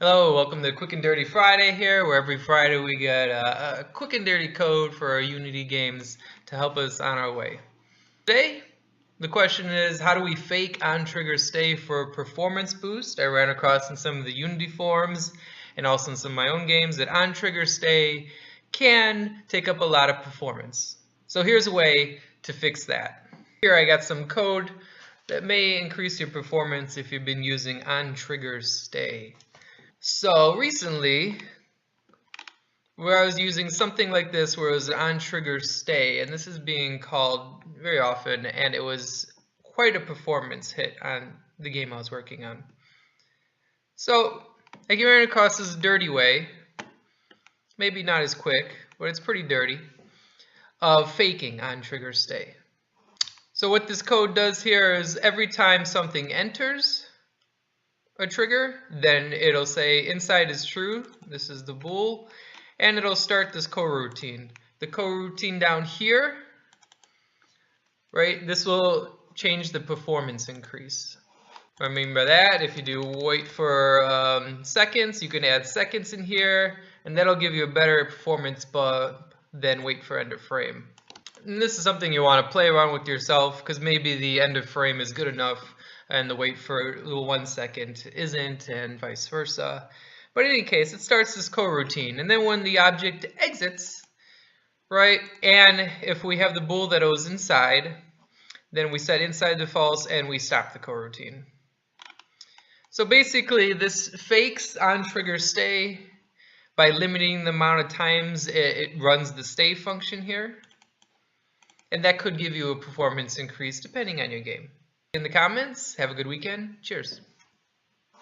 Hello, welcome to Quick and Dirty Friday here, where every Friday we get a quick and dirty code for our Unity games to help us on our way. Today, the question is, how do we fake OnTriggerStay for a performance boost? I ran across in some of the Unity forums and also in some of my own games that OnTriggerStay can take up a lot of performance. So here's a way to fix that. Here I got some code that may increase your performance if you've been using OnTriggerStay. So recently, where I was using something like this where it was OnTriggerStay, and this is being called very often, and it was quite a performance hit on the game I was working on. So I came across this dirty way, maybe not as quick, but it's pretty dirty, of faking OnTriggerStay. So what this code does here is every time something enters a trigger, then it'll say inside is true, this is the bool, and it'll start this coroutine. The coroutine down here, right, this will change the performance increase. What I mean by that, if you do wait for seconds, you can add seconds in here, and that'll give you a better performance bump than wait for end of frame. And this is something you want to play around with yourself, because maybe the end of frame is good enough and the wait for 1 second isn't, and vice versa. But in any case, it starts this coroutine, and then when the object exits, right, and if we have the bool that goes inside, then we set inside to false and we stop the coroutine. So basically this fakes OnTriggerStay by limiting the amount of times it runs the stay function here, and that could give you a performance increase depending on your game. In the comments, have a good weekend. Cheers.